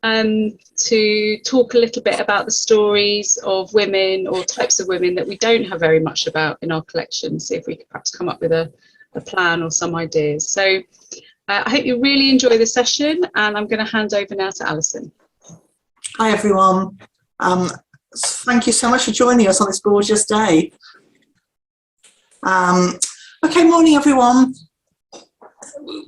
to talk a little bit about the stories of women or types of women that we don't have very much about in our collection, see if we could perhaps come up with a plan or some ideas. So I hope you really enjoy the session, and I'm going to hand over now to Alison. Hi everyone. Thank you so much for joining us on this gorgeous day. Okay, morning everyone.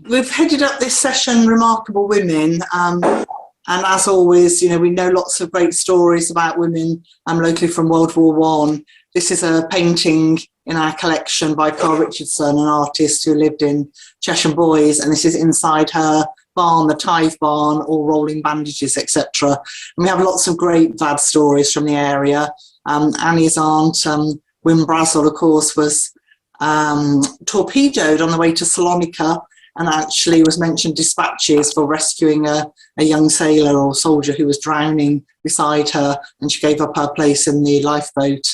We've headed up this session, Remarkable Women, and as always, you know, we know lots of great stories about women locally from World War I. This is a painting in our collection by Carl Richardson, an artist who lived in Chesham Boys, and this is inside her barn, the Tithe barn, all rolling bandages, etc. And we have lots of great bad stories from the area. Annie's aunt, Wim Brazel, of course, was torpedoed on the way to Salonika, and actually was mentioned dispatches for rescuing a young sailor or soldier who was drowning beside her, and she gave up her place in the lifeboat.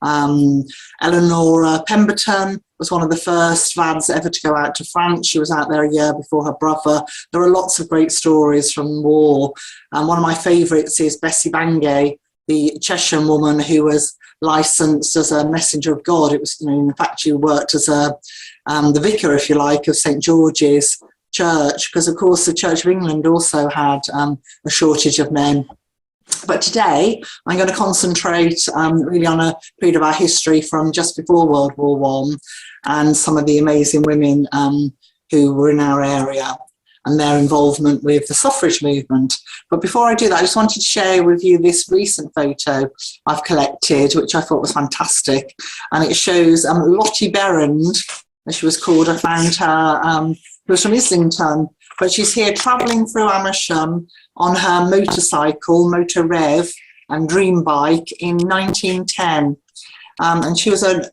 Eleanor Pemberton was one of the first VADs ever to go out to France. She was out there a year before her brother. There are lots of great stories from war. One of my favourites is Bessie Bangay, the Chesham woman who was licensed as a messenger of God. It was, you know, in fact, she worked as the vicar, if you like, of St George's Church, because of course the Church of England also had a shortage of men. But today I'm going to concentrate really on a period of our history from just before World War I, and some of the amazing women who were in our area and their involvement with the suffrage movement. But before I do that, I just wanted to share with you this recent photo I've collected, which I thought was fantastic. And it shows Lottie Behrend, as she was called. I found her, who was from Islington, but she's here travelling through Amersham on her motorcycle, Motor Rev and Dream Bike in 1910. And she was an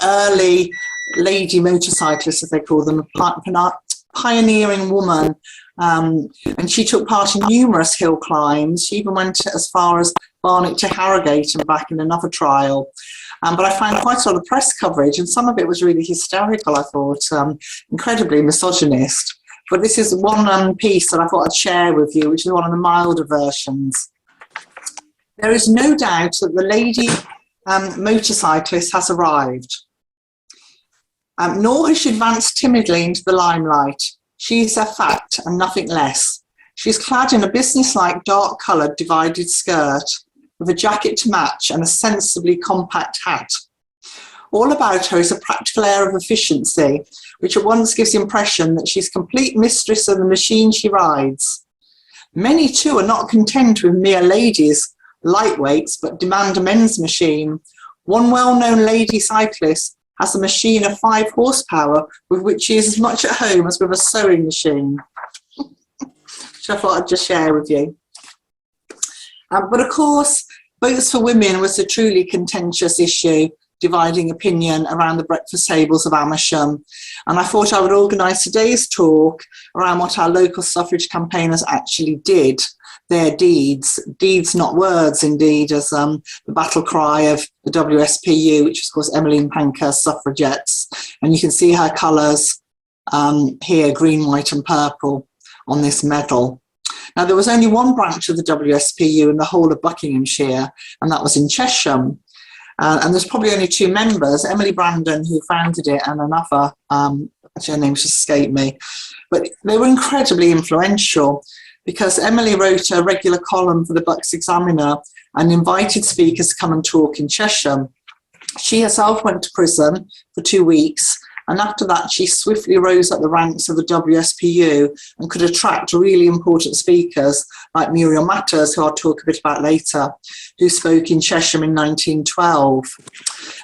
early lady motorcyclist, as they call them, a pioneering woman. And she took part in numerous hill climbs. She even went as far as Barnet to Harrogate and back in another trial. But I found quite a lot of press coverage, and some of it was really hysterical, I thought, incredibly misogynist. But this is one piece that I thought I'd share with you, which is one of the milder versions. There is no doubt that the lady motorcyclist has arrived. Nor has she advanced timidly into the limelight. She is a fact and nothing less. She is clad in a businesslike dark-coloured divided skirt with a jacket to match and a sensibly compact hat. All about her is a practical air of efficiency, which at once gives the impression that she's complete mistress of the machine she rides. Many, too, are not content with mere ladies, lightweights, but demand a men's machine. One well-known lady cyclist has a machine of 5 horsepower with which she is as much at home as with a sewing machine, which I thought I'd just share with you. But of course, votes for women was a truly contentious issue, dividing opinion around the breakfast tables of Amersham. And I thought I would organise today's talk around what our local suffrage campaigners actually did, their deeds, deeds not words indeed, as the battle cry of the WSPU, which was of course Emmeline Pankhurst's suffragettes. And you can see her colours here, green, white and purple on this medal. Now, there was only one branch of the WSPU in the whole of Buckinghamshire, and that was in Chesham. And there's probably only 2 members, Emily Brandon, who founded it, and another, actually her name just escaped me. But they were incredibly influential because Emily wrote a regular column for the Bucks Examiner and invited speakers to come and talk in Chesham. She herself went to prison for 2 weeks, and after that she swiftly rose up the ranks of the WSPU and could attract really important speakers like Muriel Matters, who I'll talk a bit about later, who spoke in Chesham in 1912.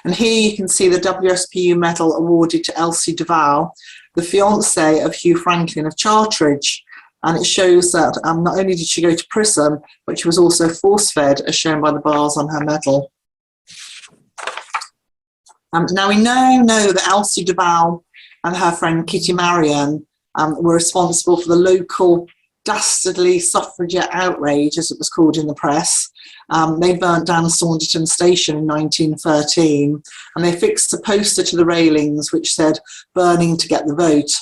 And here you can see the WSPU medal awarded to Elsie Duval, the fiancée of Hugh Franklin of Charteridge. And it shows that not only did she go to prison, but she was also force-fed, as shown by the bars on her medal. Now we now know that Elsie Duval and her friend Kitty Marion were responsible for the local dastardly suffragette outrage, as it was called in the press. They burnt down Saunderton Station in 1913, and they fixed a poster to the railings which said, "Burning to get the vote."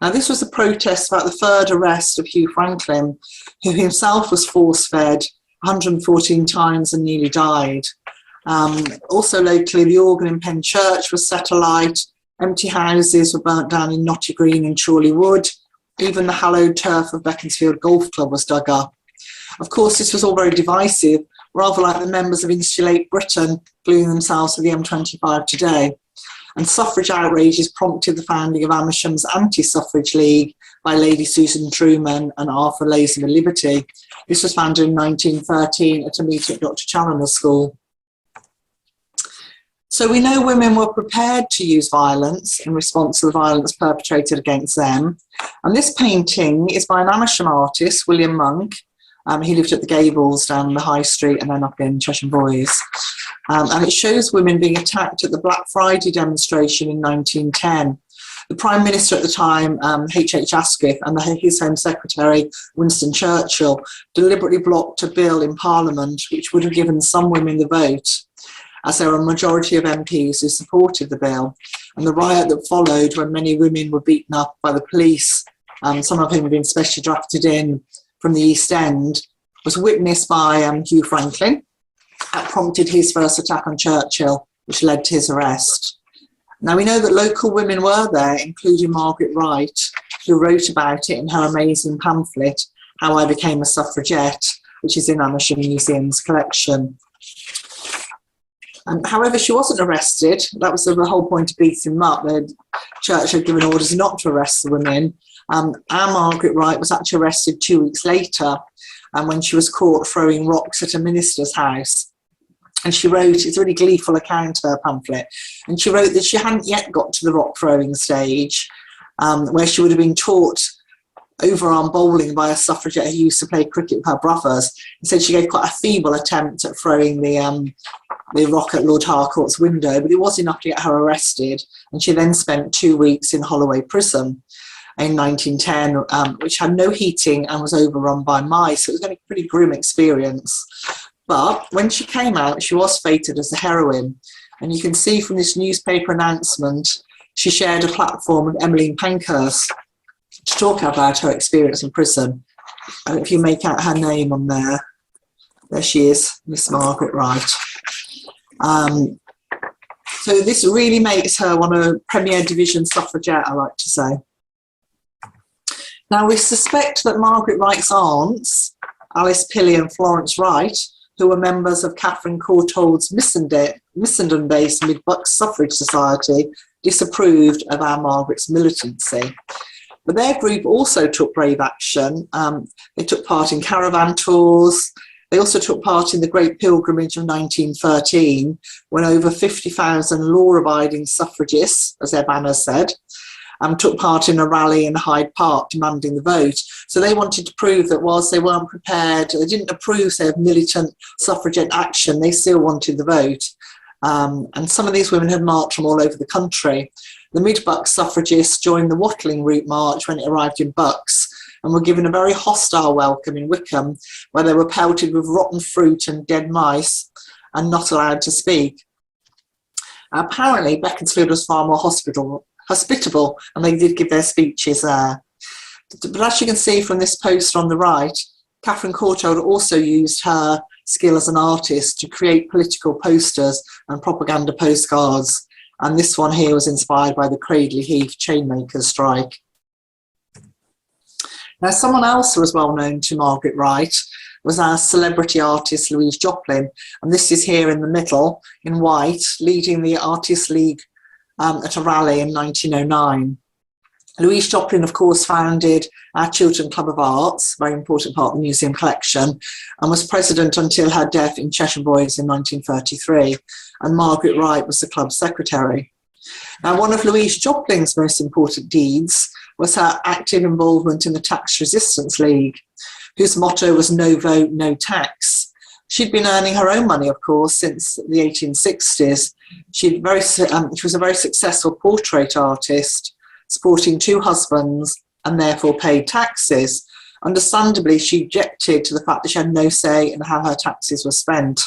Now, this was a protest about the third arrest of Hugh Franklin, who himself was force-fed 114 times and nearly died. Also locally, the organ in Penn Church was set alight, empty houses were burnt down in Knotty Green and Chorley Wood, even the hallowed turf of Beaconsfield Golf Club was dug up. Of course, this was all very divisive, rather like the members of Insulate Britain gluing themselves to the M25 today. And suffrage outrages prompted the founding of Amersham's Anti-Suffrage League by Lady Susan Truman and Arthur Lazen of Liberty. This was founded in 1913 at a meeting at Dr. Challoner's school. So we know women were prepared to use violence in response to the violence perpetrated against them. And this painting is by an Amersham artist, William Monk. He lived at the Gables down the High Street and then up in Cheshire Boys. And it shows women being attacked at the Black Friday demonstration in 1910. The Prime Minister at the time, H.H. Asquith, and his Home Secretary, Winston Churchill, deliberately blocked a bill in Parliament which would have given some women the vote, as there were a majority of MPs who supported the bill. And the riot that followed, when many women were beaten up by the police, some of whom had been specially drafted in from the East End, was witnessed by Hugh Franklin. That prompted his first attack on Churchill, which led to his arrest. Now, we know that local women were there, including Margaret Wright, who wrote about it in her amazing pamphlet, How I Became a Suffragette, which is in Amersham Museum's collection. However, she wasn't arrested. That was the whole point of beating them up. The church had given orders not to arrest the women. Our Margaret Wright was actually arrested 2 weeks later when she was caught throwing rocks at a minister's house. And she wrote, it's a really gleeful account of her pamphlet, and she wrote that she hadn't yet got to the rock throwing stage, where she would have been taught overarm bowling by a suffragette who used to play cricket with her brothers. Instead, she gave quite a feeble attempt at throwing the rock at Lord Harcourt's window, but it was enough to get her arrested, and she then spent 2 weeks in Holloway Prison in 1910, which had no heating and was overrun by mice. So it was a pretty grim experience. But when she came out, she was feted as a heroine. And you can see from this newspaper announcement, she shared a platform with Emmeline Pankhurst to talk about her experience in prison. And if you make out her name on there, there she is, Miss Margaret Wright. So this really makes her one of Premier Division suffragette, I like to say. Now, we suspect that Margaret Wright's aunts, Alice Pilley and Florence Wright, who were members of Catherine Courtaulds' Missenden-based Midbuck Suffrage Society, disapproved of our Margaret's militancy. But their group also took brave action. They took part in caravan tours. They also took part in the Great Pilgrimage of 1913, when over 50,000 law-abiding suffragists, as their banner said, took part in a rally in Hyde Park demanding the vote. So they wanted to prove that whilst they weren't prepared, they didn't approve, say, of militant suffragette action, they still wanted the vote. And some of these women had marched from all over the country. The Midbuck Suffragists joined the Watling Route March when it arrived in Bucks, and were given a very hostile welcome in Wickham, where they were pelted with rotten fruit and dead mice and not allowed to speak. Apparently, Beaconsfield was far more hospitable, and they did give their speeches there. But as you can see from this poster on the right, Catherine Courtauld also used her skill as an artist to create political posters and propaganda postcards. And this one here was inspired by the Cradley Heath chainmakers strike. Now, someone else who was well known to Margaret Wright was our celebrity artist Louise Joplin. And this is here in the middle in white, leading the Artists League at a rally in 1909. Louise Joplin, of course, founded our Chiltern Club of Arts, a very important part of the museum collection, and was president until her death in Cheshire Boys in 1933. And Margaret Wright was the club's secretary. Now, one of Louise Joplin's most important deeds was her active involvement in the Tax Resistance League, whose motto was no vote, no tax. She'd been earning her own money, of course, since the 1860s. She was a very successful portrait artist, supporting 2 husbands, and therefore paid taxes. Understandably, she objected to the fact that she had no say in how her taxes were spent.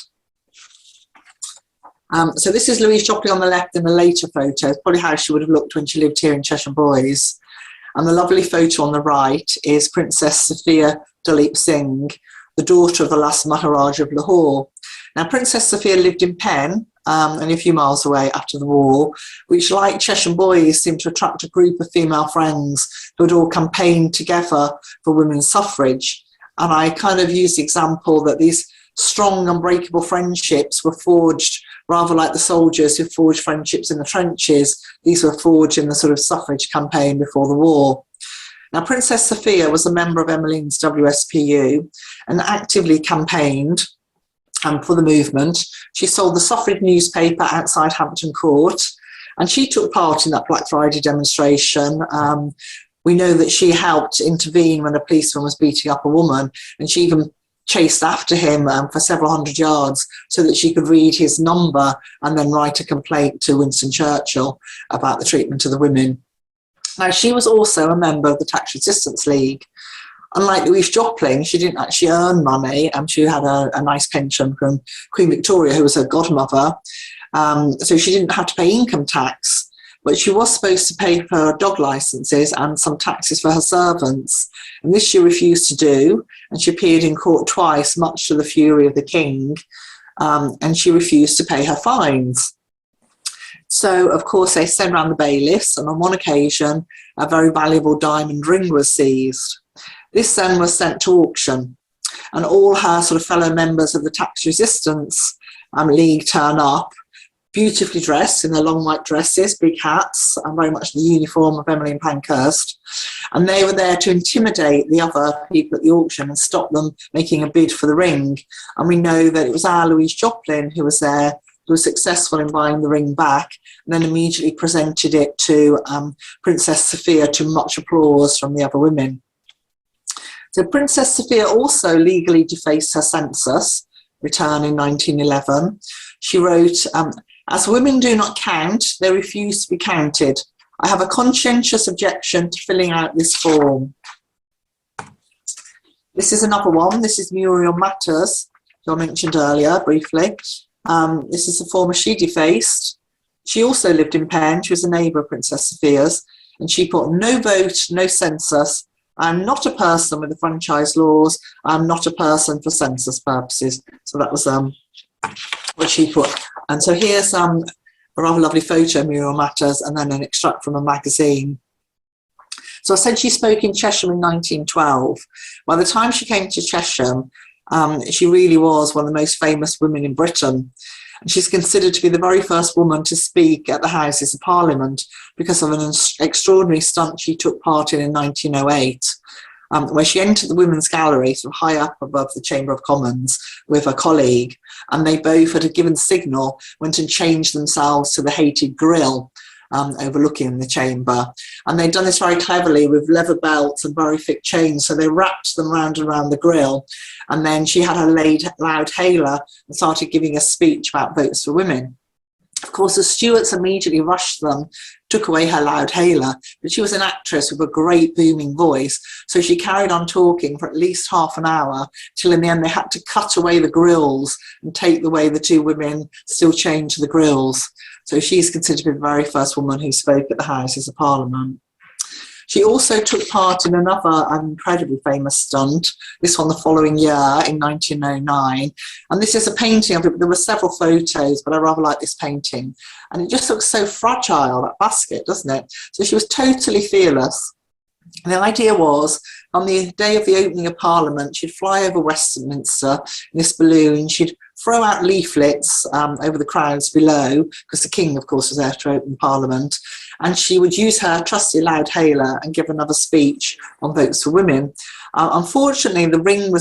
So this is Louise Joplin on the left in a later photo, probably how she would have looked when she lived here in Cheshire Boys. And the lovely photo on the right is Princess Sofia Duleep Singh, the daughter of the last Maharaja of Lahore. Now, Princess Sofia lived in Penn, only a few miles away after the war, which, like Cheshire Boys, seemed to attract a group of female friends who had all campaigned together for women's suffrage. And I kind of used the example that these strong, unbreakable friendships were forged rather like the soldiers who forged friendships in the trenches. These were forged in the sort of suffrage campaign before the war. Now, Princess Sofia was a member of Emmeline's WSPU and actively campaigned for the movement. She sold the suffrage newspaper outside Hampton Court, and she took part in that Black Friday demonstration. We know that she helped intervene when a policeman was beating up a woman, and she even chased after him for several hundred yards so that she could read his number and then write a complaint to Winston Churchill about the treatment of the women. Now, she was also a member of the Tax Resistance League. Unlike Louise Joplin, she didn't actually earn money. She had a nice pension from Queen Victoria, who was her godmother. So she didn't have to pay income tax, but she was supposed to pay for her dog licenses and some taxes for her servants. And this she refused to do, and she appeared in court twice, much to the fury of the king, and she refused to pay her fines. So, of course, they sent round the bailiffs, and on one occasion, a very valuable diamond ring was seized. This then was sent to auction, and all her sort of fellow members of the Tax Resistance League turn up, beautifully dressed in their long white dresses, big hats, and very much the uniform of Emmeline Pankhurst. And they were there to intimidate the other people at the auction and stop them making a bid for the ring. And we know that it was our Louise Joplin who was there, who was successful in buying the ring back, and then immediately presented it to Princess Sofia to much applause from the other women. So Princess Sofia also legally defaced her census return in 1911. She wrote, "As women do not count, they refuse to be counted. I have a conscientious objection to filling out this form." This is another one. This is Muriel Matters, who I mentioned earlier briefly. This is the form she defaced. She also lived in Penn. She was a neighbour of Princess Sophia's, and she put "no vote, no census. I'm not a person with the franchise laws. I'm not a person for census purposes." So that was what she put. And so here's a rather lovely photo of Muriel Matters, and then an extract from a magazine. So I said she spoke in Chesham in 1912. By the time she came to Chesham, she really was one of the most famous women in Britain. And she's considered to be the very first woman to speak at the Houses of Parliament because of an extraordinary stunt she took part in 1908, where she entered the Women's Gallery, sort of high up above the Chamber of Commons, with a colleague, and they both, at a given signal, went and changed themselves to the hated grille overlooking the chamber. And they'd done this very cleverly with leather belts and very thick chains, so they wrapped them round and round the grille. And then she had her loud hailer and started giving a speech about votes for women. Of course, the stewards immediately rushed them, took away her loud hailer, but she was an actress with a great booming voice, so she carried on talking for at least half an hour, till in the end they had to cut away the grills and take away the two women still chained to the grills. So she's considered to be the very first woman who spoke at the Houses of Parliament. She also took part in another incredibly famous stunt, this one the following year in 1909. And this is a painting of it. There were several photos, but I rather like this painting. And it just looks so fragile, that basket, doesn't it? So she was totally fearless. And the idea was, on the day of the opening of Parliament, she'd fly over Westminster in this balloon. She'd throw out leaflets over the crowds below, because the King, of course, was there to open Parliament. And she would use her trusty loud hailer and give another speech on votes for women. Unfortunately, the wind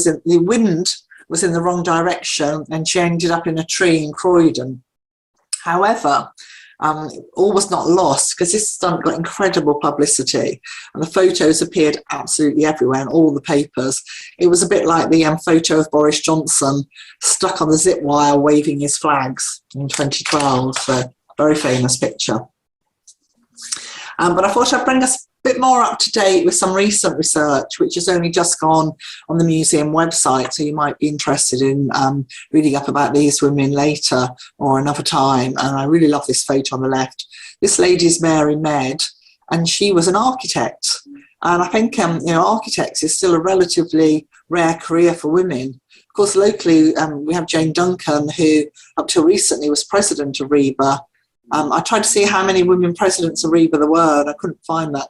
was in the wrong direction, and she ended up in a tree in Croydon. However, all was not lost, because this stunt got incredible publicity, and the photos appeared absolutely everywhere in all the papers. It was a bit like the photo of Boris Johnson stuck on the zip wire waving his flags in 2012. So, very famous picture. But I thought I'd bring us a bit more up to date with some recent research, which has only just gone on the museum website, so you might be interested in reading up about these women later or another time. And I really love this photo on the left. This lady's Mary Mead, and she was an architect. And I think, architects is still a relatively rare career for women. Of course, locally, we have Jane Duncan, who up till recently was president of RIBA. I tried to see how many women presidents of RIBA there were, and I couldn't find that.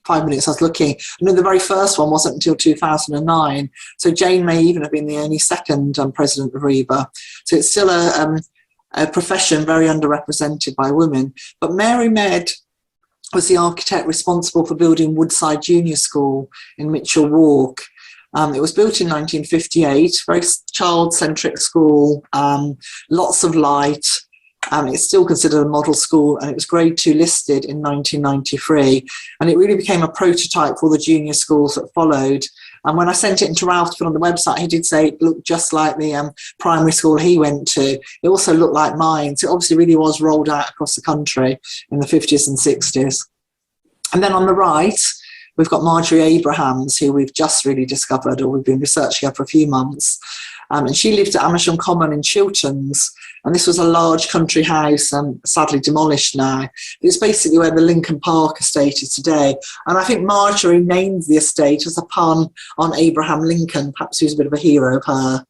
5 minutes I was looking. I know the very first one wasn't until 2009. So Jane may even have been the only second president of RIBA. So it's still a profession very underrepresented by women. But Mary Mead was the architect responsible for building Woodside Junior School in Mitchell Walk. It was built in 1958, very child-centric school, lots of light. It's still considered a model school, and it was grade 2 listed in 1993. And it really became a prototype for the junior schools that followed. And when I sent it into Ralph to put on the website, he did say it looked just like the primary school he went to. It also looked like mine. So it obviously really was rolled out across the country in the 50s and 60s. And then on the right, we've got Marjorie Abrahams, who we've just really discovered, or we've been researching her for a few months. And she lived at Amersham Common in Chilterns. And this was a large country house, sadly demolished now. It's basically where the Lincoln Park estate is today. And I think Marjorie named the estate as a pun on Abraham Lincoln. Perhaps he was a bit of a hero of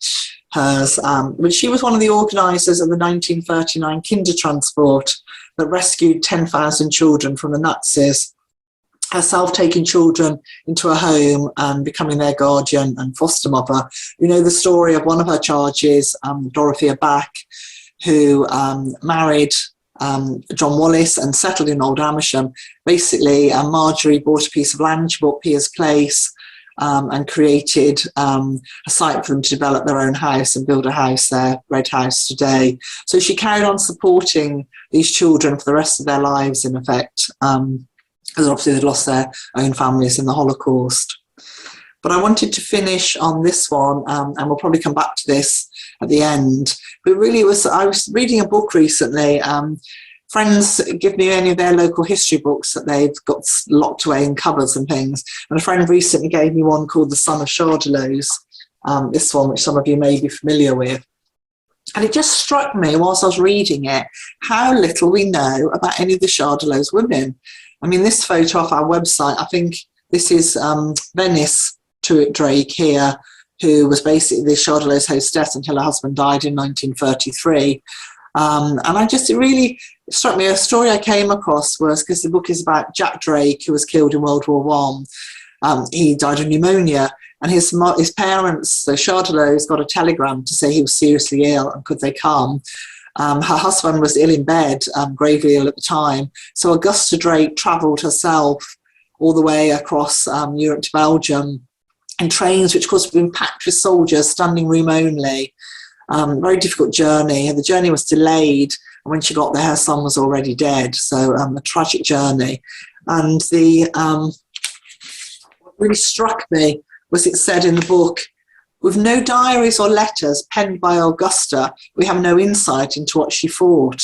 hers. But she was one of the organisers of the 1939 Kindertransport that rescued 10,000 children from the Nazis. Herself taking children into a home and becoming their guardian and foster mother. You know the story of one of her charges, Dorothea Back, who married John Wallace and settled in Old Amersham. Basically, Marjorie bought a piece of land, she bought Piers Place, and created a site for them to develop their own house and build a house there, Red House today. So she carried on supporting these children for the rest of their lives, in effect. Because obviously they'd lost their own families in the Holocaust. But I wanted to finish on this one, and we'll probably come back to this at the end. But really, I was reading a book recently. Friends give me any of their local history books that they've got locked away in cupboards and things. And a friend recently gave me one called The Son of Chardelos, this one, which some of you may be familiar with. And it just struck me whilst I was reading it, how little we know about any of the Chardelos women. I mean, this photo off our website, I think this is Venice Drake here, who was basically the Chardelos hostess until her husband died in 1933. And it really struck me, a story I came across was, because the book is about Jack Drake, who was killed in World War I. He died of pneumonia, and his parents, the Chardelos, got a telegram to say he was seriously ill and could they come. Her husband was ill in bed, gravely ill at the time. So Augusta Drake travelled herself all the way across Europe to Belgium in trains, which of course had been packed with soldiers, standing room only. Very difficult journey. The journey was delayed, and when she got there, her son was already dead. So a tragic journey. And what really struck me was it said in the book, with no diaries or letters penned by Augusta, we have no insight into what she thought.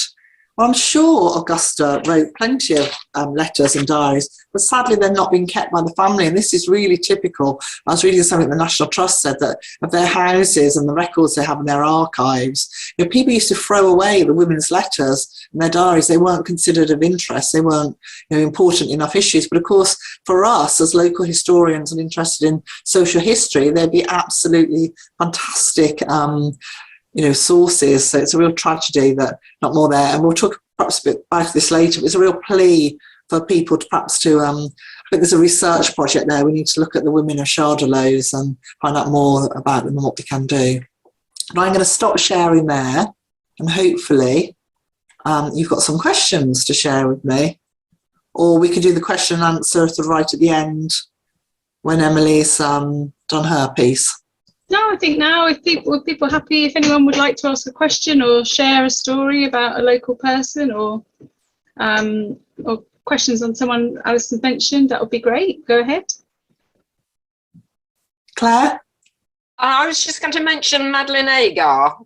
Well, I'm sure Augusta wrote plenty of letters and diaries, but sadly they're not being kept by the family. And this is really typical. I was reading something the National Trust said, that of their houses and the records they have in their archives, people used to throw away the women's letters and their diaries. They weren't considered of interest. They weren't important enough issues. But of course, for us as local historians and interested in social history, they'd be absolutely fantastic sources. So it's a real tragedy that not more there. And we'll talk perhaps a bit about this later. It's a real plea for people to I think there's a research project there. We need to look at the women of Chardelos and find out more about them and what we can do. But I'm going to stop sharing there, and hopefully you've got some questions to share with me, or we could do the question and answer right at the end when Emily's done her piece. No, I think now, if people are happy, if anyone would like to ask a question or share a story about a local person, or questions on someone Alison mentioned, that would be great. Go ahead. Claire? I was just going to mention Madeleine Agar.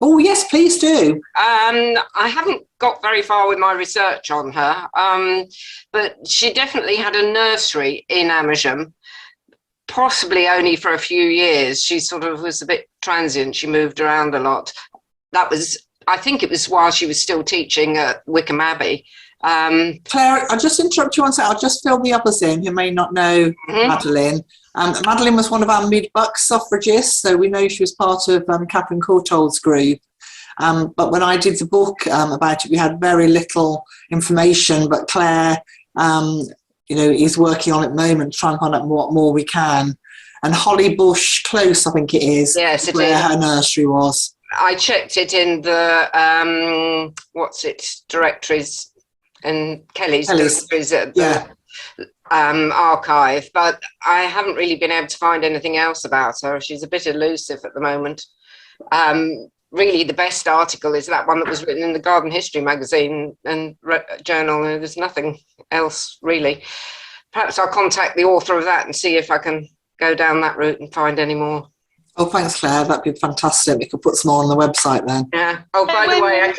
Oh, yes, please do. I haven't got very far with my research on her, but she definitely had a nursery in Amersham. Possibly only for a few years. She sort of was a bit transient. She moved around a lot. I think it was while she was still teaching at Wickham Abbey. Claire, I'll just interrupt you one second. I'll just fill the others in who may not know Madeleine. Madeleine was one of our Midbuck Suffragists, so we know she was part of Catherine Courtaulds' group. But when I did the book about it, we had very little information, but Claire, is working on it at the moment to try and find out what more we can. And Holly Bush Close, I think it is, yes, it where is. her nursery was. I checked it in the, directories, and Kelly's directories at the archive, but I haven't really been able to find anything else about her. She's a bit elusive at the moment. Really, the best article is that one that was written in the Garden History magazine and journal. There's nothing else, really. Perhaps I'll contact the author of that and see if I can go down that route and find any more. Oh, thanks, Claire. That'd be fantastic. We could put some more on the website then. Yeah. Oh, by the way,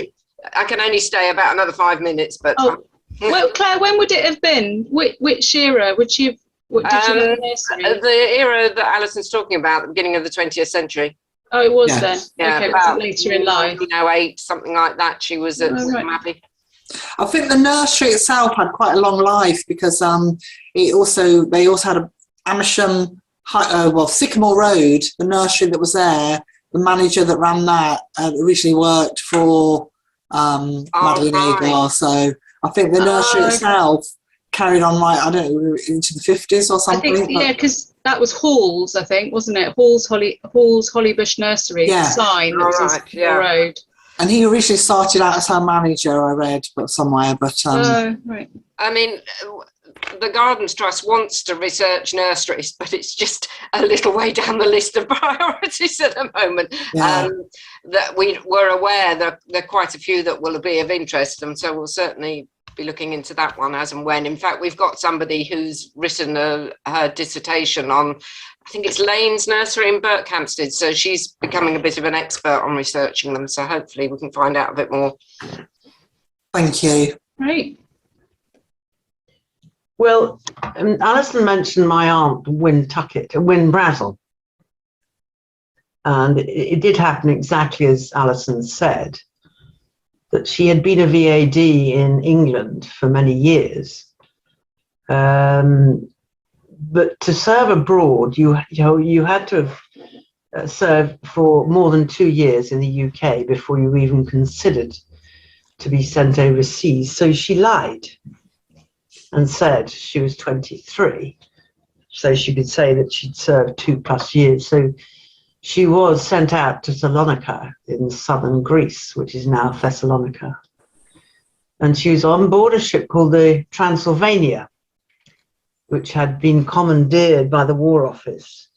I can only stay about another 5 minutes, but... Well, Claire, when would it have been? Which era would you... What did you learn nursery? The era that Alison's talking about, the beginning of the 20th century. Oh, it was then? Yeah, okay, about later in life. 1908, something like that. She was at Abbey. I think the nursery itself had quite a long life because they also had a Amersham, Sycamore Road, the nursery that was there. The manager that ran that originally worked for Madeleine Agar, so I think the nursery itself carried on into the 50s or something. I think, because that was Hall's, I think, wasn't it? Hall's Hollybush Nursery, the sign that was on Sycamore Road. And he originally started out as her manager, I read, somewhere. Right. I mean, the Gardens Trust wants to research nurseries, but it's just a little way down the list of priorities at the moment. That we're aware that there are quite a few that will be of interest, and so we'll certainly be looking into that one as and when. In fact, we've got somebody who's written her dissertation on, I think it's Lane's Nursery in Berkhamsted, so she's becoming a bit of an expert on researching them, so hopefully we can find out a bit more. Thank you. Right. Well, Alison mentioned my aunt, Wyn Brazel. And it did happen exactly as Alison said, that she had been a VAD in England for many years. But to serve abroad, you had to have served for more than 2 years in the UK before you even considered to be sent overseas. So she lied and said she was 23, so she could say that she'd served 2+ years. So she was sent out to Salonika in southern Greece, which is now Thessalonica. And she was on board a ship called the Transylvania, which had been commandeered by the War Office.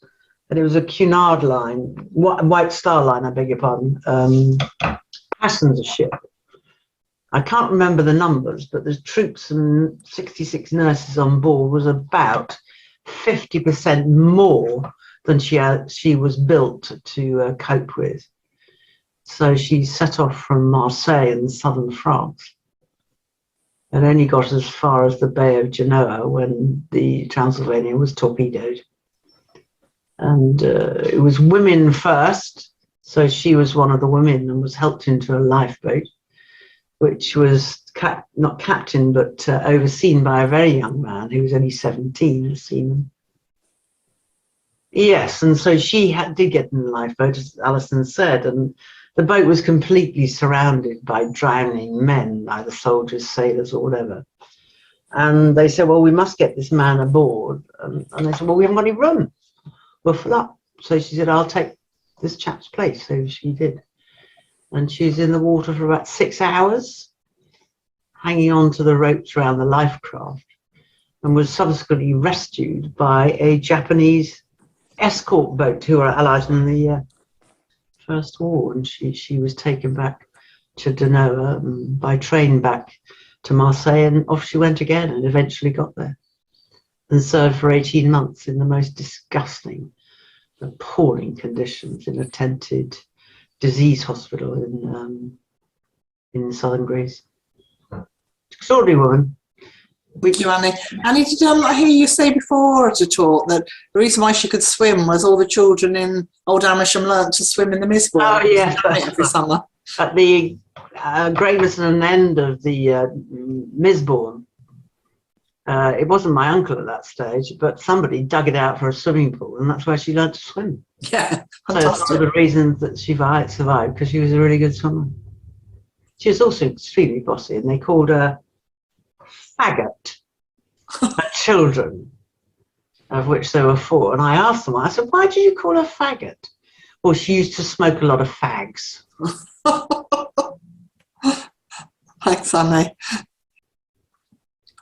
And it was a Cunard line, White Star Line, I beg your pardon, passenger ship. I can't remember the numbers, but the troops and 66 nurses on board was about 50% more than she was built to cope with. So she set off from Marseille in southern France and only got as far as the Bay of Genoa when the Transylvania was torpedoed. And it was women first, so she was one of the women and was helped into a lifeboat, which was not captained, but overseen by a very young man who was only 17, a seaman. Yes, and so she did get in the lifeboat, as Alison said, and the boat was completely surrounded by drowning men, either soldiers, sailors, or whatever. And they said, well, we must get this man aboard. And they said, well, we haven't got any room. We're full up. So she said, I'll take this chap's place. So she did. And she was in the water for about 6 hours, hanging on to the ropes around the life craft, and was subsequently rescued by a Japanese escort boat who were allied in the First War. And she was taken back to Genoa by train back to Marseille, and off she went again and eventually got there and served for 18 months in the most disgusting, appalling conditions in a tented disease hospital in southern Greece. Extraordinary woman. Thank you, Annie. Annie, did I hear you say before to talk that the reason why she could swim was all the children in Old Amersham learnt to swim in the Midbuck Oh, yeah. every summer. at the Gravesend end of the Misbourne. It wasn't my uncle at that stage, but somebody dug it out for a swimming pool, and that's where she learned to swim. Yeah, So that's one of the reasons that she survived, because she was a really good swimmer. She was also extremely bossy, and they called her faggot, her children, of which there were 4. And I asked them, I said, why did you call her faggot? Well, she used to smoke a lot of fags. Thanks, Annie.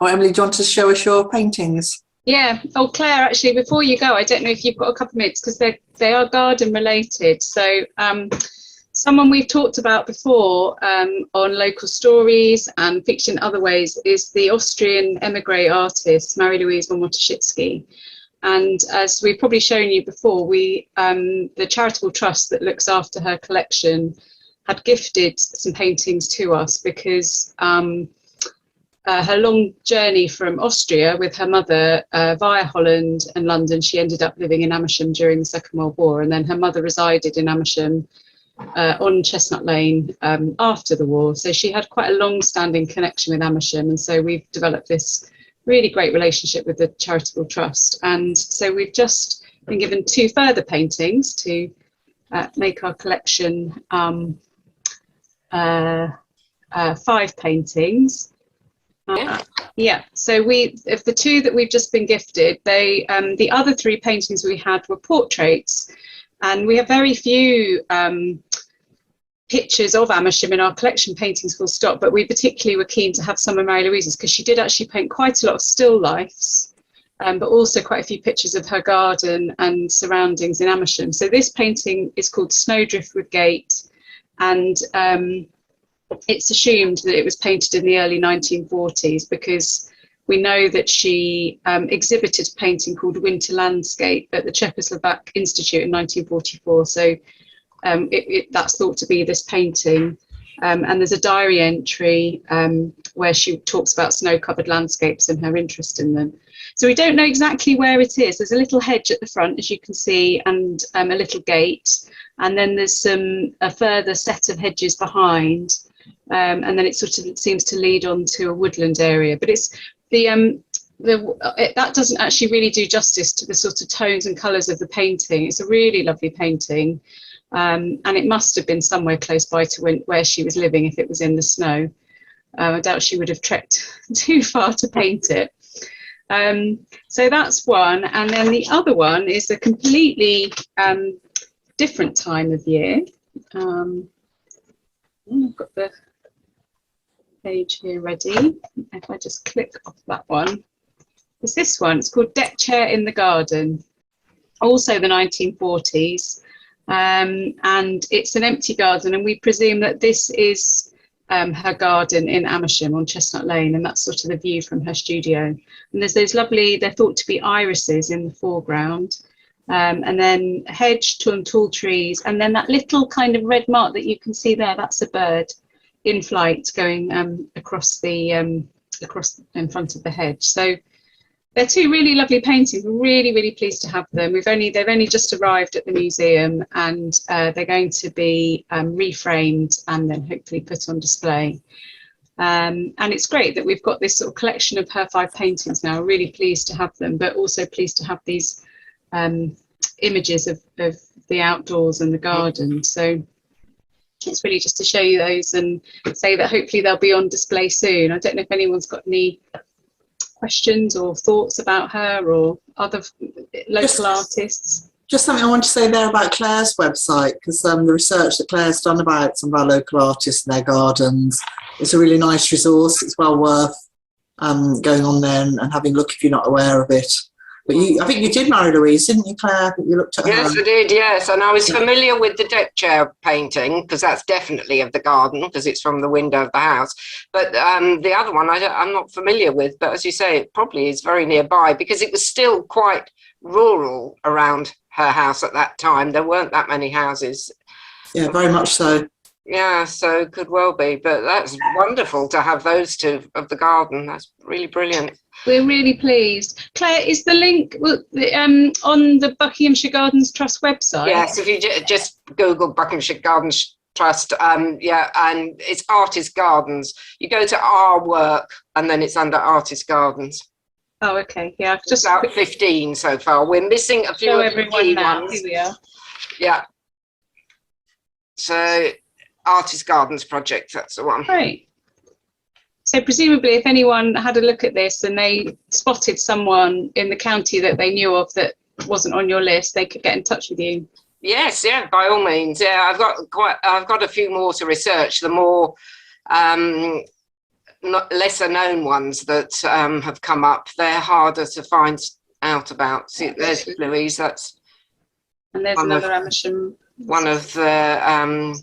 Oh, Emily, do you want to show us your paintings? Yeah. Oh, Claire, actually, before you go, I don't know if you've got a couple of minutes, because they are garden related. So someone we've talked about before on local stories and fiction other ways is the Austrian emigre artist, Marie-Louise von Woshitsky. And as we've probably shown you before, the charitable trust that looks after her collection had gifted some paintings to us, because her long journey from Austria with her mother via Holland and London, she ended up living in Amersham during the Second World War, and then her mother resided in Amersham on Chestnut Lane after the war. So she had quite a long-standing connection with Amersham, and so we've developed this really great relationship with the charitable trust. And so we've just been given 2 further paintings to make our collection 5 paintings. Yeah, so of the 2 that we've just been gifted, the other 3 paintings we had were portraits, and we have very few pictures of Amersham in our collection, paintings full stop, but we particularly were keen to have some of Marie-Louise's, because she did actually paint quite a lot of still lifes, but also quite a few pictures of her garden and surroundings in Amersham. So this painting is called Snowdrift with Gate, and it's assumed that it was painted in the early 1940s, because we know that she exhibited a painting called Winter Landscape at the Czechoslovak Institute in 1944. So that's thought to be this painting. And there's a diary entry where she talks about snow-covered landscapes and her interest in them. So we don't know exactly where it is. There's a little hedge at the front, as you can see, and a little gate. And then there's a further set of hedges behind. And then it sort of seems to lead on to a woodland area. But it's that doesn't actually really do justice to the sort of tones and colours of the painting. It's a really lovely painting. And it must have been somewhere close by to where she was living if it was in the snow. I doubt she would have trekked too far to paint it. So that's one. And then the other one is a completely different time of year. I've got the page here ready. If I just click off that one. It's this one. It's called Deck Chair in the Garden. Also the 1940s. And it's an empty garden, and we presume that this is her garden in Amersham on Chestnut Lane, and that's sort of the view from her studio. And there's those lovely, they're thought to be irises in the foreground, and then hedge, tall trees, and then that little kind of red mark that you can see there, that's a bird in flight going across in front of the hedge. So they're 2 really lovely paintings. We're really, really pleased to have them. They've only just arrived at the museum, and they're going to be reframed and then hopefully put on display. And it's great that we've got this sort of collection of her 5 paintings now. We're really pleased to have them, but also pleased to have these images of the outdoors and the garden. So it's really just to show you those and say that hopefully they'll be on display soon. I don't know if anyone's got any questions or thoughts about her or other local artists. Just something I want to say there about Claire's website, because the research that Claire's done about some of our local artists and their gardens is a really nice resource. It's well worth going on there and having a look if you're not aware of it. But I think you did marry Louise, didn't you, Claire? You looked at her. Yes, I did, yes. And I was familiar with the deck chair painting, because that's definitely of the garden, because it's from the window of the house. But the other one I'm not familiar with. But as you say, it probably is very nearby, because it was still quite rural around her house at that time. There weren't that many houses. Yeah, very much so. Yeah, so could well be. But that's wonderful to have those 2 of the garden. That's really brilliant. We're really pleased. Claire, is the link on the Buckinghamshire Gardens Trust website? Yes, if you just Google Buckinghamshire Gardens Trust, yeah, and it's Artist Gardens. You go to Our Work, and then it's under Artist Gardens. Oh, okay. Yeah, I've just About 15 so far. We're missing a few show of the everyone key now. ones. Here we are. Yeah. So, Artist Gardens project, that's the one. Great. So presumably, if anyone had a look at this and they spotted someone in the county that they knew of that wasn't on your list, they could get in touch with you. Yes, yeah, by all means. Yeah, I've got a few more to research. The more lesser known ones that have come up, they're harder to find out about. See, there's Louise. That's And there's another Amersham. one of the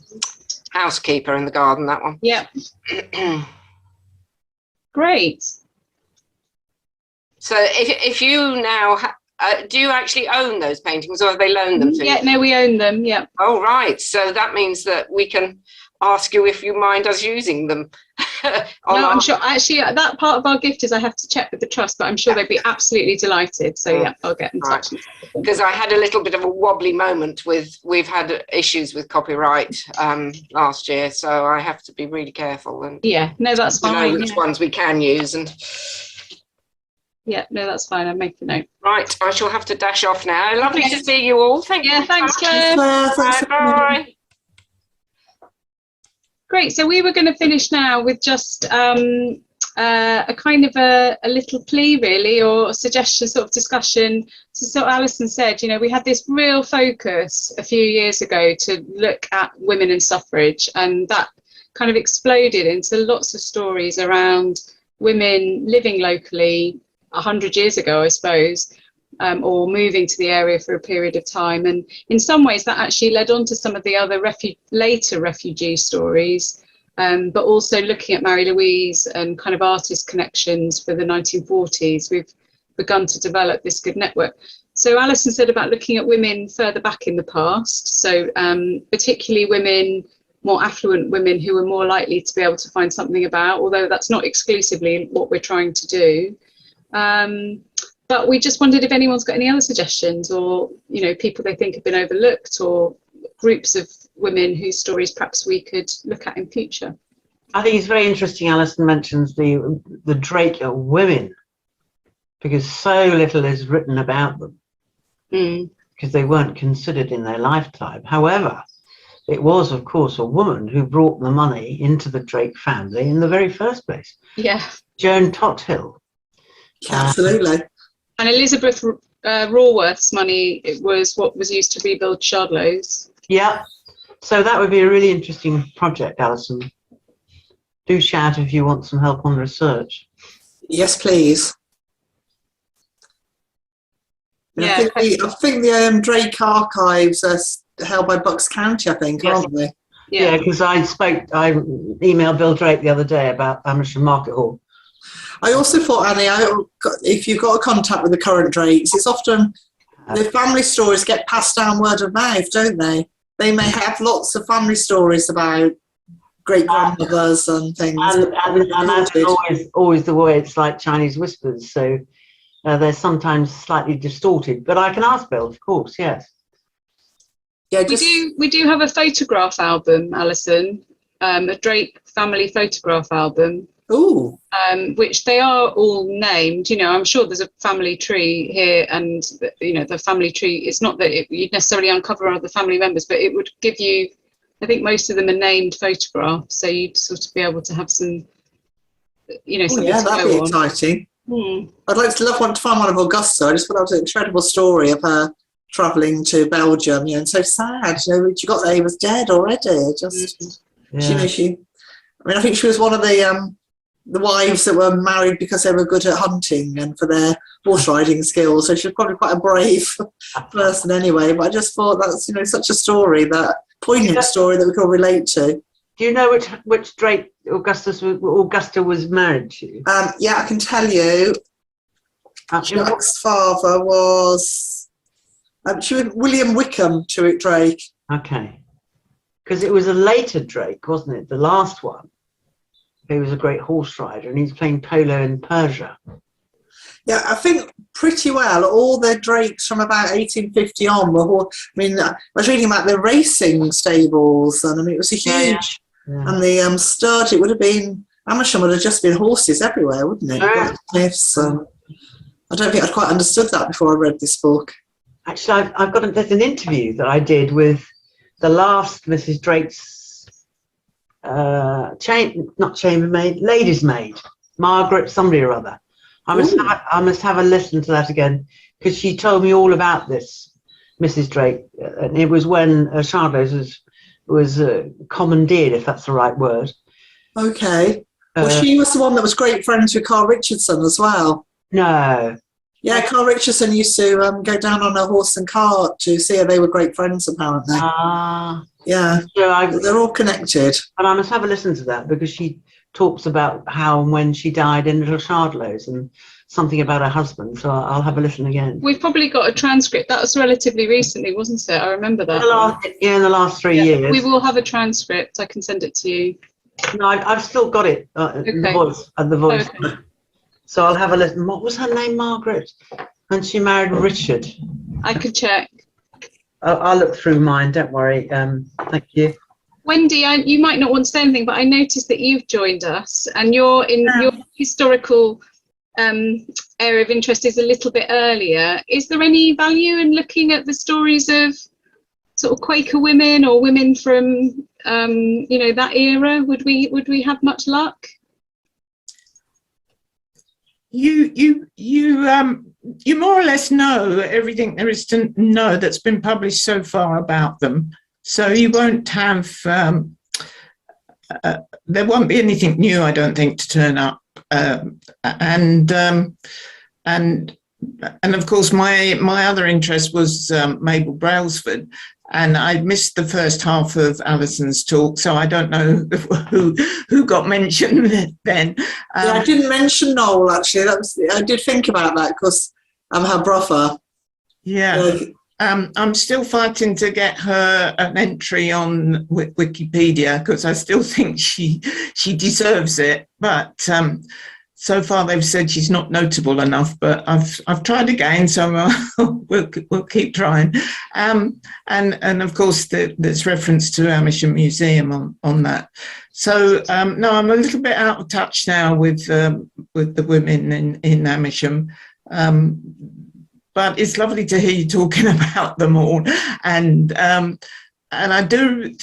housekeeper in the garden. That one. Yeah. Great. So if you now do you actually own those paintings, or have they loaned them to you? Yeah, no, we own them. Yeah. Oh, right. So that means that we can ask you if you mind us using them. No, I'm sure. Actually, that part of our gift is I have to check with the trust, but I'm sure they'd be absolutely delighted. So yeah, I'll get in touch. Because I had a little bit of a wobbly moment we've had issues with copyright last year, so I have to be really careful and yeah, no, that's fine. know which ones we can use. And yeah, no, that's fine. I'll make a note. right, I shall have to dash off now. Lovely to see you all. Thank you. Yeah, thanks, Claire. Bye. Great. So we were going to finish now with just a kind of a little plea, really, or a suggestion, sort of discussion. So Alison said, you know, we had this real focus a few years ago to look at women and suffrage, and that kind of exploded into lots of stories around women living locally 100 years ago, I suppose, or moving to the area for a period of time. And in some ways that actually led on to some of the other later refugee stories, but also looking at Mary Louise and kind of artist connections for the 1940s. We've begun to develop this good network. So Alison said about looking at women further back in the past, so particularly women, more affluent women who were more likely to be able to find something about, although that's not exclusively what we're trying to do. But we just wondered if anyone's got any other suggestions, or, you know, people they think have been overlooked, or groups of women whose stories perhaps we could look at in future. I think it's very interesting Alison mentions the Dracula women, because so little is written about them, because they weren't considered in their lifetime. However, it was, of course, a woman who brought the money into the Drake family in the very first place. Yeah. Joan Tothill. Absolutely. And Elizabeth Rawworth's money, it was what was used to rebuild Chardelos. Yeah. So that would be a really interesting project, Alison. Do shout if you want some help on research. Yes, please. Yeah. I think the Drake archives are held by Bucks County, I think, Yes. aren't they? Yeah, because I emailed Bill Drake the other day about Amersham Market Hall. I also thought, Annie, if you've got a contact with the current Drakes, it's often the family stories get passed down word of mouth, don't they? They may have lots of family stories about great grandmothers and things. And that's always the way. It's like Chinese whispers, so they're sometimes slightly distorted. But I can ask Bill, of course, yes. Yeah, we do have a photograph album, Alison, a Drake family photograph album. Ooh. Which they are all named. You know, I'm sure there's a family tree here, and you know, the family tree, it's not that you'd necessarily uncover all the family members, but it would give you, I think most of them are named photographs, so you'd sort of be able to have some, you know, something to that'd go be on. exciting. I'd like to want to find one of Augusta. I just thought that was an incredible story of her travelling to Belgium, you know, and so sad. You know, when she got there, he was dead already. Just, you know, I think she was one of the wives that were married because they were good at hunting and for their horse riding skills. So she was probably quite a brave person anyway. But I just thought that's, you know, such a story, that poignant story that we can all relate to. Do you know which Drake Augusta was married to? Yeah, I can tell you. Jack's father was she was William Wickham to Drake. Okay, because it was a later Drake, wasn't it? The last one. He was a great horse rider, and he's playing polo in Persia. Yeah, I think pretty well. All the drakes from about 1850 on were. I mean, I was reading about the racing stables, and I mean it was a huge. Yeah. And the stud. It would have been Amersham would have just been horses everywhere, wouldn't it? Yeah. Blacksmiths. I don't think I'd quite understood that before I read this book. Actually, there's an interview that I did with the last Mrs. Drake's not chambermaid, lady's maid, Margaret somebody or other. I must have a listen to that again, because she told me all about this Mrs. Drake, and it was when Chardelos was commandeered, if that's the right word. Okay. Well, she was the one that was great friends with Carl Richardson as well. No. Yeah, Carl Richardson used to go down on a horse and cart to see her. They were great friends, apparently. Yeah, so they're all connected. And I must have a listen to that, because she talks about how and when she died in Little Chardelos and something about her husband. So I'll have a listen again. We've probably got a transcript. That was relatively recently, wasn't it? I remember that. In the last 3 years. We will have a transcript. I can send it to you. No, I've still got it. The voice. Okay. So I'll have a listen. What was her name, Margaret? And she married Richard. I could check. I'll look through mine. Don't worry. Thank you. Wendy, you might not want to say anything, but I noticed that you've joined us, and your historical area of interest is a little bit earlier. Is there any value in looking at the stories of sort of Quaker women or women from that era? Would we have much luck? You more or less know everything there is to know that's been published so far about them. So you won't have, there won't be anything new, I don't think, to turn up. And of course, my other interest was Mabel Brailsford, and I missed the first half of Alison's talk, so I don't know who got mentioned then. Yeah, I didn't mention Noel, actually. I did think about that, because I'm her brother. Yeah. I'm still fighting to get her an entry on Wikipedia, because I still think she deserves it. But so far they've said she's not notable enough. But I've tried again, so we'll keep trying. And of course there's reference to Amersham Museum on that. So no, I'm a little bit out of touch now with the women in Amersham. But it's lovely to hear you talking about them all. And I do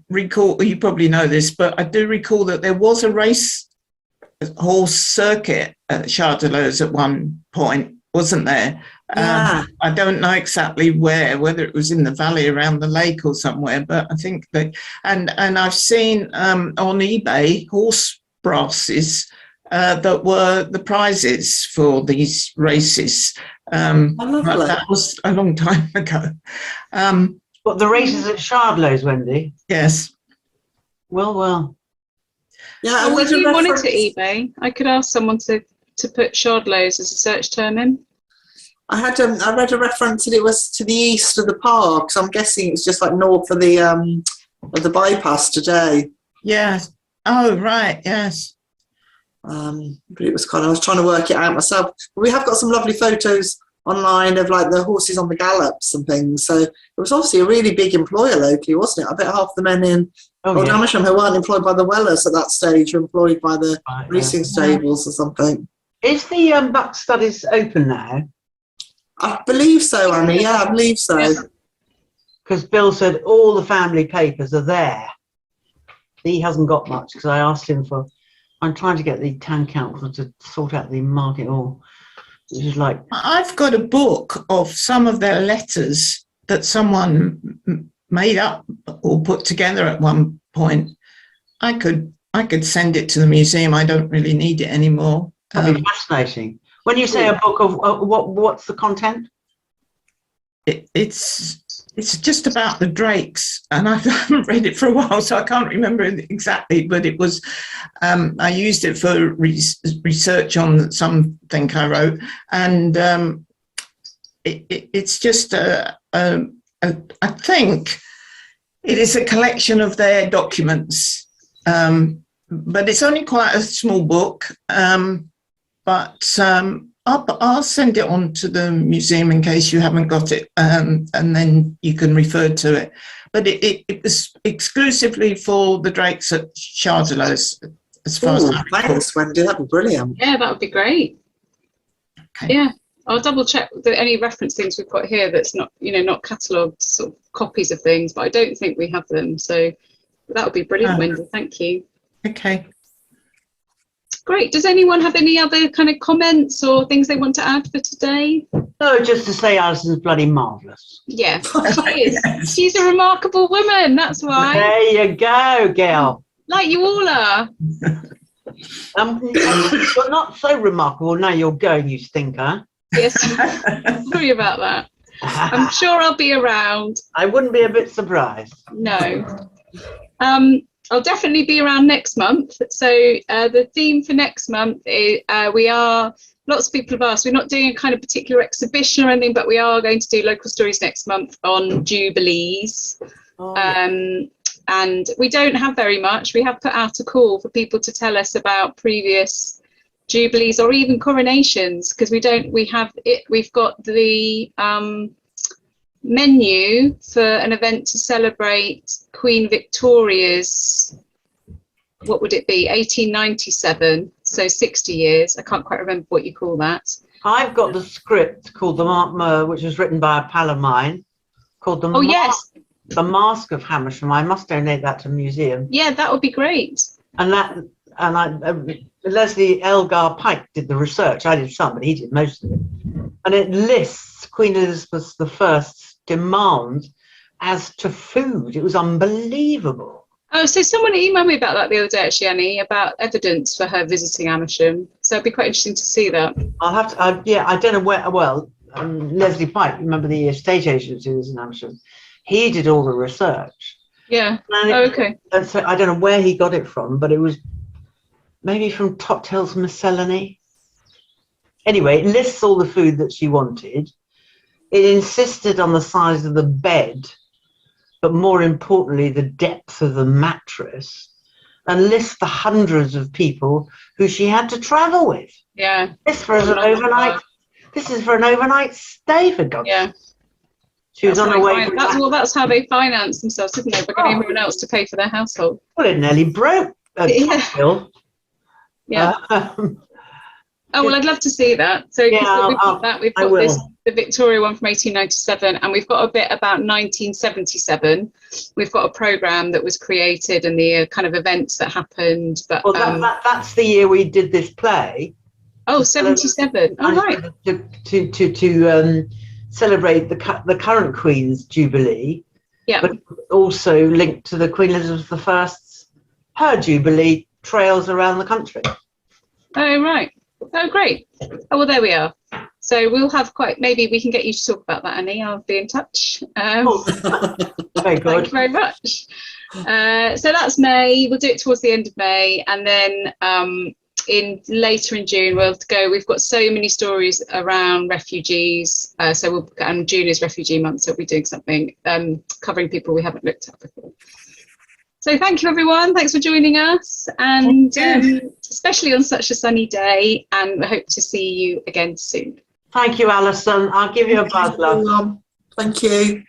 recall, you probably know this, but I do recall that there was a race horse circuit at Chardelos at one point, wasn't there? Yeah. I don't know exactly whether it was in the valley around the lake or somewhere, but I think that, and I've seen on eBay horse brasses that were the prizes for these races. That was a long time ago. What, the races at Chardelos, Wendy? Yes. Well. Yeah, if you wanted to eBay, I could ask someone to put Chardelos as a search term in. I read a reference that it was to the east of the park, so I'm guessing it's just like north of the bypass today. Yes. Oh, right. Yes. But it was I was trying to work it out myself. We have got some lovely photos online of like the horses on the gallops and things. So it was obviously a really big employer locally, wasn't it? I bet half the men in Old Amersham who weren't employed by the Wellers at that stage were employed by the racing stables or something. Is the Buck Studies open now? I believe so, Annie. Yeah, I believe so. Because Bill said all the family papers are there. He hasn't got much, because I asked him for. I'm trying to get the town council to sort out the market hall. Which is like, I've got a book of some of their letters that someone made up or put together at one point. I could send it to the museum. I don't really need it anymore. That'd be fascinating. When you say a book of what's the content? It's just about the Drakes, and I haven't read it for a while, so I can't remember it exactly. But it was, I used it for research on something I wrote, and it's just I think it is a collection of their documents, but it's only quite a small book. but I'll send it on to the museum in case you haven't got it, and then you can refer to it. But it was exclusively for the Drakes at Chardelos, as far as I recall. Thanks, Wendy. That'd be brilliant. Yeah, that would be great. Okay. Yeah, I'll double check any reference things we've got here that's not, not catalogued sort of copies of things, but I don't think we have them. So that would be brilliant, Wendy. Thank you. Okay. Great. Does anyone have any other kind of comments or things they want to add for today? No, just to say Alison's bloody marvellous. Yeah, she is. Yes. She's a remarkable woman. That's why. There you go, girl. Like you all are. You're not so remarkable. Now you're going, you stinker. Yes. Sorry about that. I'm sure I'll be around. I wouldn't be a bit surprised. No. I'll definitely be around next month. So the theme for next month is lots of people have asked, we're not doing a kind of particular exhibition or anything, but we are going to do local stories next month on jubilees. Oh, And we don't have very much. We have put out a call for people to tell us about previous jubilees or even coronations, because we've got the menu for an event to celebrate Queen Victoria's, what would it be, 1897, so 60 years. I can't quite remember what you call that. I've got the script called which was written by a pal of mine, called The Mask of Hamersham. I must donate that to the museum. Yeah, that would be great. And Leslie Elgar Pike did the research. I did some, but he did most of it. And it lists Queen Elizabeth I's demands as to food. It was unbelievable. Oh, so someone emailed me about that the other day, actually, Annie, about evidence for her visiting Amersham. So it'd be quite interesting to see that. I'll have to, I don't know where, Leslie Pike, remember the estate agent who was in Amersham? He did all the research. Yeah. Okay. So I don't know where he got it from, but it was maybe from Top Tales Miscellany. Anyway, it lists all the food that she wanted. It insisted on the size of the bed, but more importantly, the depth of the mattress, and lists the hundreds of people who she had to travel with. Yeah. This is for an overnight stay, for God's sake. Yeah. She was on her way. That's how they finance themselves, isn't they? By getting everyone else to pay for their household. Well, it nearly broke. Yeah. Oh, well, I'd love to see that. So we've got the Victoria one from 1897, and we've got a bit about 1977. We've got a programme that was created and the kind of events that happened. But that's the year we did this play. Oh, 77. Oh, right. To celebrate the current Queen's Jubilee, but also linked to the Queen Elizabeth I's, her Jubilee trails around the country. Oh, right. Oh, great. Oh, well, there we are. So we'll have maybe we can get you to talk about that, Annie. I'll be in touch. Very good. Thank you very much. So that's May. We'll do it towards the end of May. And then later in June, we've got so many stories around refugees. And June is Refugee Month, so we'll be doing something covering people we haven't looked at before. So thank you, everyone. Thanks for joining us, and especially on such a sunny day, and I hope to see you again soon. Thank you, Alison. I'll give you a buzz, love. Thank you.